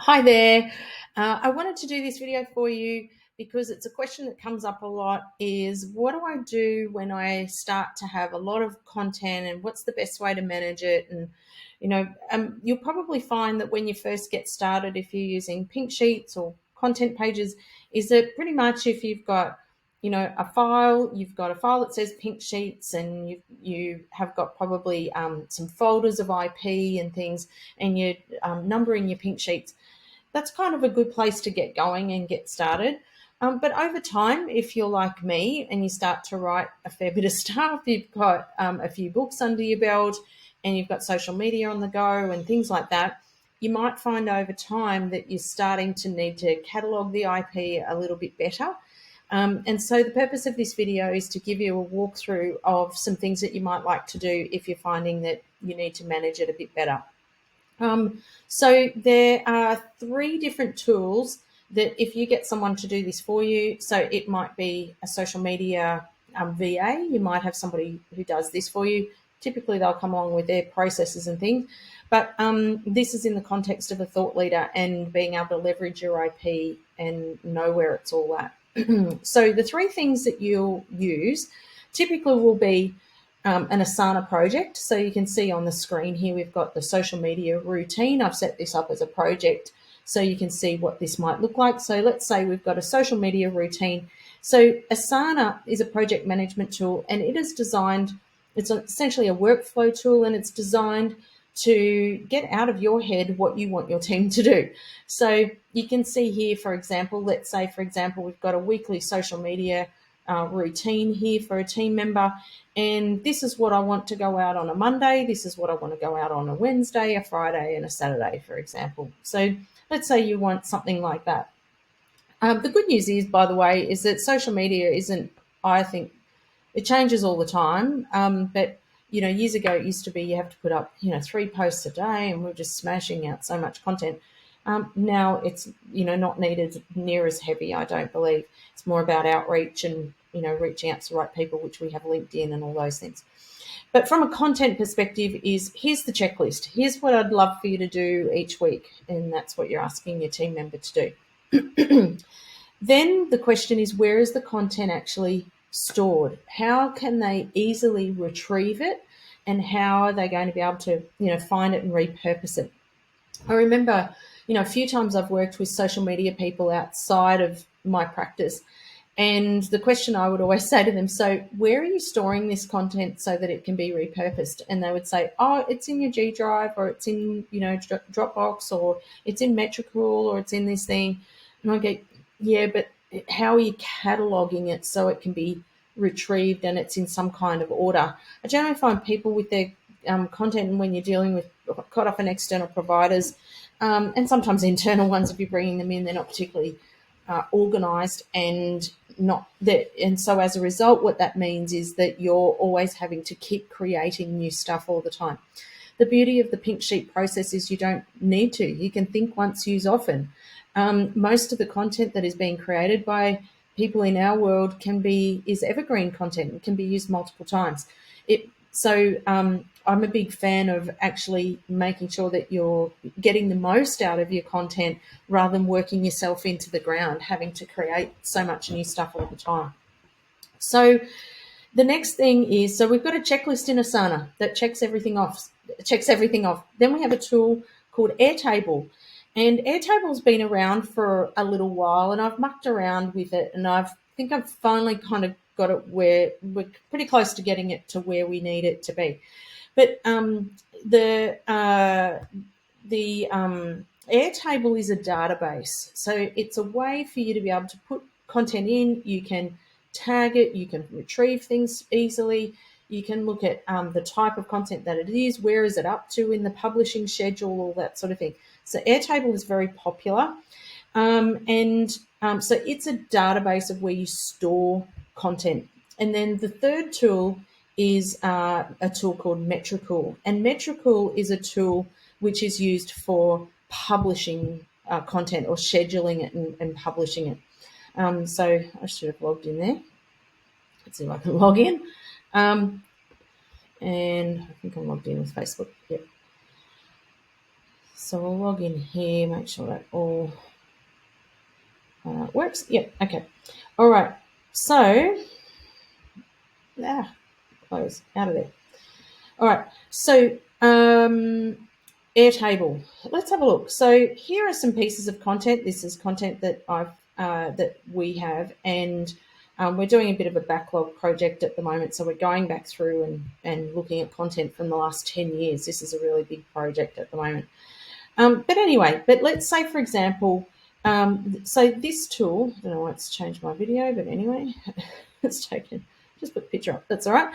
Hi there. I wanted to do this video for you because it's a question that comes up a lot is what do I do when I start to have a lot of content and what's the best way to manage it? And, you'll probably find that when you first get started, if you're using pink sheets or content pages, is that pretty much if you've got you've got a file that says pink sheets and you have got probably some folders of IP and things, and you're numbering your pink sheets. That's kind of a good place to get going and get started. But over time, if you're like me and you start to write a fair bit of stuff, you've got a few books under your belt and you've got social media on the go and things like that, you might find over time that you're starting to need to catalogue the IP a little bit better. And so the purpose of this video is to give you a walkthrough of some things that you might like to do if you're finding that you need to manage it a bit better. So there are three different tools that if you get someone to do this for you, so it might be a social media VA, you might have somebody who does this for you. Typically they'll come along with their processes and things, but this is in the context of a thought leader and being able to leverage your IP and know where it's all at. So the three things that you'll use typically will be an Asana project. So you can see on the screen here, we've got the social media routine. I've set this up as a project so you can see what this might look like. So let's say we've got a social media routine. So Asana is a project management tool, and it is designed, it's essentially a workflow tool, and it's designed to get out of your head what you want your team to do. So you can see here, for example, let's say, for example, we've got a weekly social media routine here for a team member, and this is what I want to go out on a Monday, this is what I want to go out on a Wednesday, a Friday, and a Saturday, for example. So let's say you want something like that. The good news is, by the way, is that social media isn't, I think, it changes all the time, but years ago it used to be you have to put up 3 posts a day and we're just smashing out so much content. Now it's not needed near as heavy, I don't believe. It's more about outreach and reaching out to the right people, which we have LinkedIn and all those things. But from a content perspective, here's the checklist. Here's what I'd love for you to do each week, and that's what you're asking your team member to do. Then the question is, where is the content actually stored? How can they easily retrieve it, and how are they going to be able to find it and repurpose it? I remember a few times I've worked with social media people outside of my practice, and the question I would always say to them, so where are you storing this content so that it can be repurposed? And they would say, oh, it's in your G Drive, or it's in Dropbox, or it's in Metricool, or it's in this thing. And I go, yeah, but how are you cataloging it so it can be retrieved and it's in some kind of order? I generally find people with their content, and when you're dealing with quite often external providers, and sometimes internal ones, if you're bringing them in, they're not particularly organised and not that. And so as a result, what that means is that you're always having to keep creating new stuff all the time. The beauty of the pink sheet process is you don't need to. You can think once, use often. Most of the content that is being created by people in our world is evergreen content. It can be used multiple times. I'm a big fan of actually making sure that you're getting the most out of your content rather than working yourself into the ground, having to create so much new stuff all the time. So the next thing is, so we've got a checklist in Asana that checks everything off. Then we have a tool called Airtable. And Airtable's been around for a little while, and I've mucked around with it, and I think I've finally kind of got it where we're pretty close to getting it to where we need it to be. But the Airtable is a database. So it's a way for you to be able to put content in. You can tag it. You can retrieve things easily. You can look at the type of content that it is. Where is it up to in the publishing schedule, all that sort of thing. So Airtable is very popular. So it's a database of where you store content. And then the third tool is a tool called Metricool. And Metricool is a tool which is used for publishing content or scheduling it and publishing it. So I should have logged in there. Let's see if I can log in. And I think I'm logged in with Facebook. Yep. So we'll log in here, make sure that all works. Yep, okay. All right, so, close, out of there. All right, so Airtable. Let's have a look. So here are some pieces of content. This is content that that we have, and we're doing a bit of a backlog project at the moment. So we're going back through and looking at content from the last 10 years. This is a really big project at the moment. But anyway, let's say, for example, so this tool, I don't know why it's changed my video, but anyway, it's taken, just put the picture up, that's all right.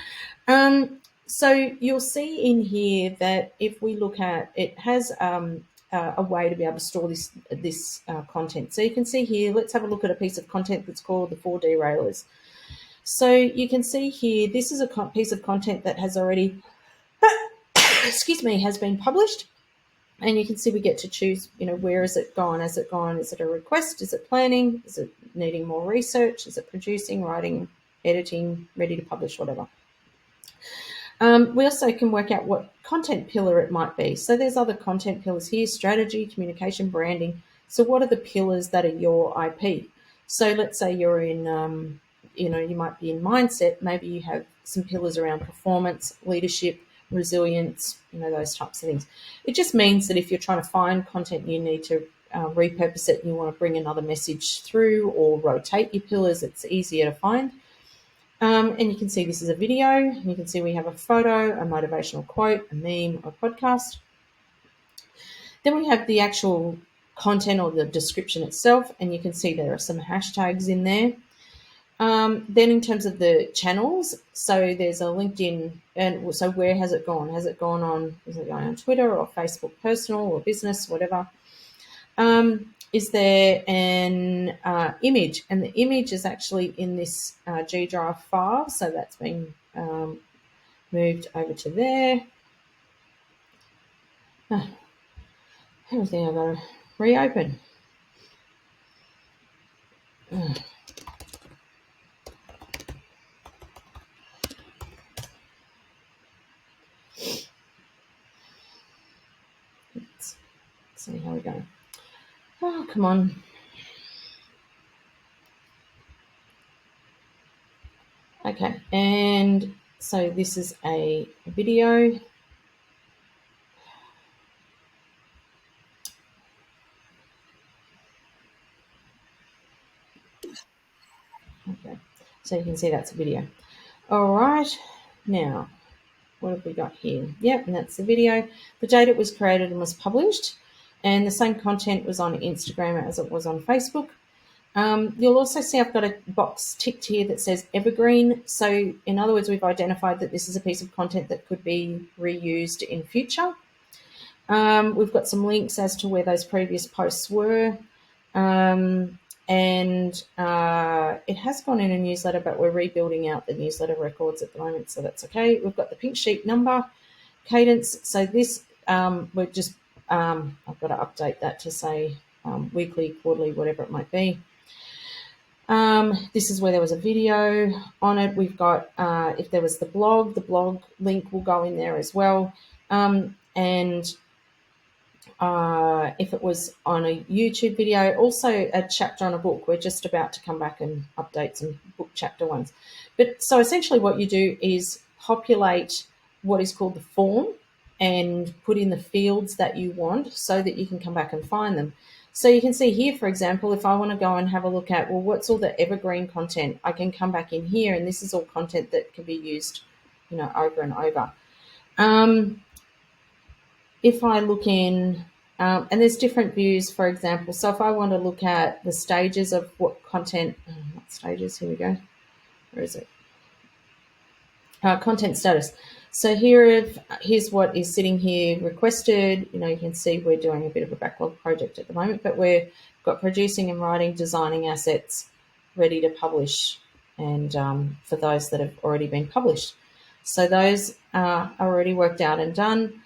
So you'll see in here that if we look at, it has a way to be able to store this content. So you can see here, let's have a look at a piece of content that's called the 4 derailers. So you can see here, this is a piece of content that has already, excuse me, has been published. And you can see we get to choose, where is it gone? Has it gone? Is it a request? Is it planning? Is it needing more research? Is it producing, writing, editing, ready to publish, whatever? We also can work out what content pillar it might be. So there's other content pillars here: strategy, communication, branding. So what are the pillars that are your IP? So let's say you're in, you might be in mindset. Maybe you have some pillars around performance, leadership, resilience, those types of things. It just means that if you're trying to find content, you need to repurpose it and you want to bring another message through or rotate your pillars, it's easier to find. And you can see this is a video, and you can see we have a photo, a motivational quote, a meme, a podcast. Then we have the actual content or the description itself, and you can see there are some hashtags in there. Then in terms of the channels, so there's a LinkedIn, and so where has it gone? Is it going on Twitter or Facebook personal or business, whatever? Is there an image? And the image is actually in this G Drive file, so that's been moved over to there. Everything I've got to reopen. Let's see how we go. Oh, come on. Okay, and so this is a video. Okay, so you can see that's a video. All right, now what have we got here? Yep, and that's the video. The date it was created and was published, and the same content was on Instagram as it was on Facebook. You'll also see I've got a box ticked here that says evergreen. So in other words, we've identified that this is a piece of content that could be reused in future. We've got some links as to where those previous posts were. And it has gone in a newsletter, but we're rebuilding out the newsletter records at the moment, so that's okay. We've got the pink sheet number, cadence. So this, we're just, I've got to update that to say weekly, quarterly, whatever it might be. This is where there was a video on it. We've got, if there was the blog link will go in there as well. And if it was on a YouTube video, also a chapter on a book. We're just about to come back and update some book chapter ones. But so essentially what you do is populate what is called the form and put in the fields that you want so that you can come back and find them. So you can see here, for example, if I want to go and have a look at, well, what's all the evergreen content, I can come back in here, and this is all content that can be used, over and over. If I look in, and there's different views, for example. So if I want to look at the stages of what content, what stages, here we go. Where is it? Content status. So here's what is sitting here requested. You can see we're doing a bit of a backlog project at the moment, but we've got producing and writing, designing assets, ready to publish, and for those that have already been published. So those are already worked out and done.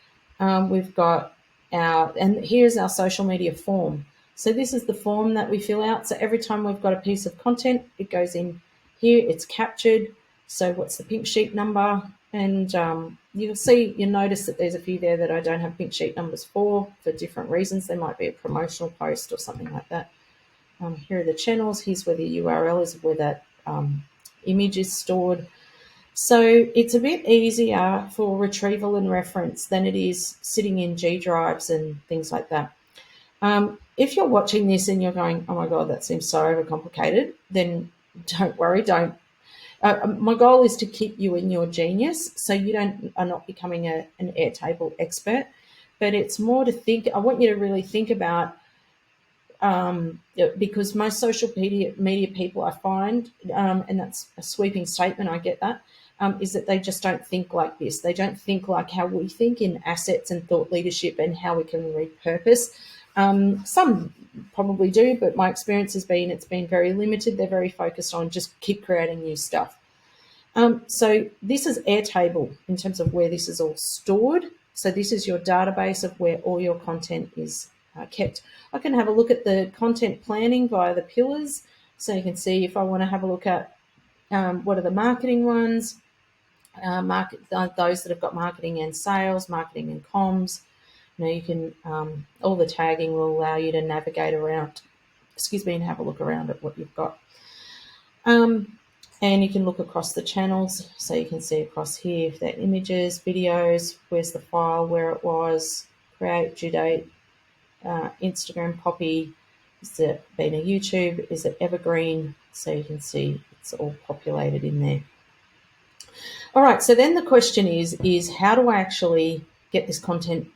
We've got and here's our social media form. So this is the form that we fill out. So every time we've got a piece of content, it goes in here, it's captured. So what's the pink sheet number? And you'll notice that there's a few there that I don't have pink sheet numbers for different reasons. There might be a promotional post or something like that. Here are the channels. Here's where the URL is, where that image is stored. So it's a bit easier for retrieval and reference than it is sitting in G drives and things like that. If you're watching this and you're going, oh my God, that seems so overcomplicated, then don't worry. Don't. My goal is to keep you in your genius, so you are not becoming an Airtable expert, but it's more to think. I want you to really think about, because most social media people I find, and that's a sweeping statement, I get that, is that they just don't think like this. They don't think like how we think in assets and thought leadership and how we can repurpose. Some probably do, but my experience has been it's been very limited. They're very focused on just keep creating new stuff. So this is Airtable in terms of where this is all stored. So this is your database of where all your content is kept. I can have a look at the content planning via the pillars. So you can see if I want to have a look at what are the marketing ones, those that have got marketing and sales, marketing and comms. You can, all the tagging will allow you to navigate around, and have a look around at what you've got. And you can look across the channels. So you can see across here if they're images, videos, where's the file, where it was, create, due date, Instagram copy, is it been a YouTube, is it evergreen? So you can see it's all populated in there. All right, so then the question is how do I actually get this content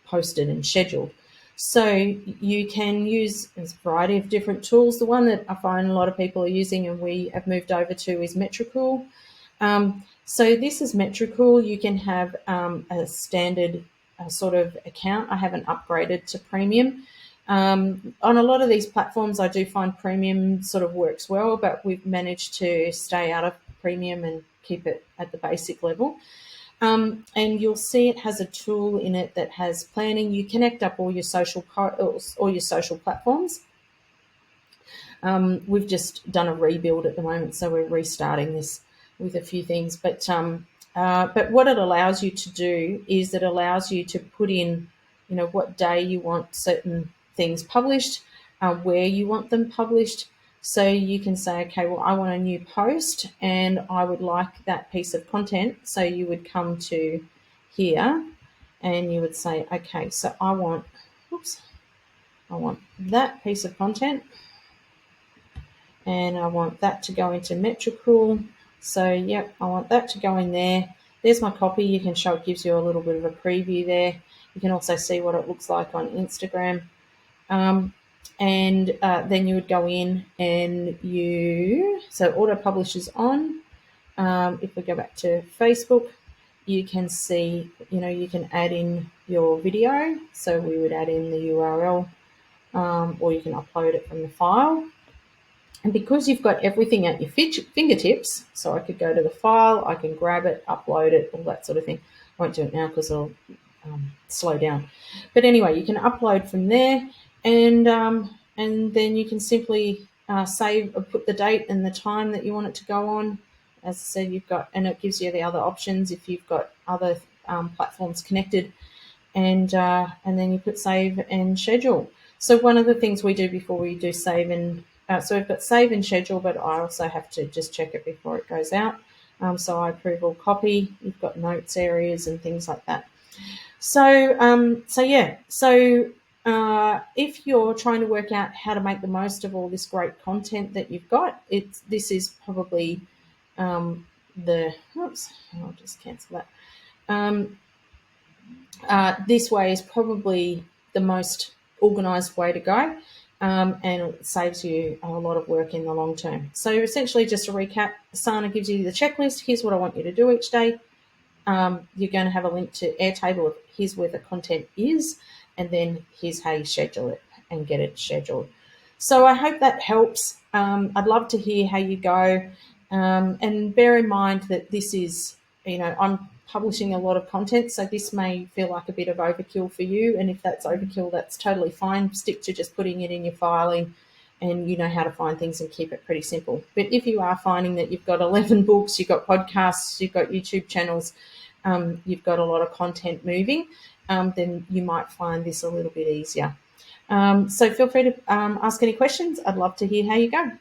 posted and scheduled? So you can use a variety of different tools. The one that I find a lot of people are using and we have moved over to is Metricool. So this is Metricool. You can have a standard sort of account. I haven't upgraded to premium. On a lot of these platforms, I do find premium sort of works well, but we've managed to stay out of premium and keep it at the basic level. And you'll see it has a tool in it that has planning. You connect up all your social platforms. We've just done a rebuild at the moment, so we're restarting this with a few things. But what it allows you to do is it allows you to put in, what day you want certain things published, where you want them published. So you can say, okay, well, I want a new post and I would like that piece of content. So you would come to here and you would say, okay, so I want that piece of content and I want that to go into Metricool. So, yep, I want that to go in there. There's my copy. You can show it gives you a little bit of a preview there. You can also see what it looks like on Instagram. And then you would go in and so auto publish is on. If we go back to Facebook, you can see, you can add in your video. So we would add in the URL, or you can upload it from the file. And because you've got everything at your fingertips, so I could go to the file, I can grab it, upload it, all that sort of thing. I won't do it now because it'll slow down. But anyway, you can upload from there. And then you can simply save or put the date and the time that you want it to go on. As I said, and it gives you the other options if you've got other platforms connected, and then you put save and schedule. So one of the things we do before we do save so we've got save and schedule, but I also have to just check it before it goes out. So I approve all copy. You've got notes areas and things like that. So if you're trying to work out how to make the most of all this great content that you've got, this is probably I'll just cancel that. This way is probably the most organised way to go, and it saves you a lot of work in the long term. So essentially, just to recap, Asana gives you the checklist. Here's what I want you to do each day. You're going to have a link to Airtable. Here's where the content is, and then here's how you schedule it and get it scheduled. So I hope that helps. I'd love to hear how you go. And bear in mind that this is, I'm publishing a lot of content, so this may feel like a bit of overkill for you. And if that's overkill, that's totally fine. Stick to just putting it in your filing and you know how to find things and keep it pretty simple. But if you are finding that you've got 11 books, you've got podcasts, you've got YouTube channels, you've got a lot of content moving, then you might find this a little bit easier. So feel free to ask any questions. I'd love to hear how you go.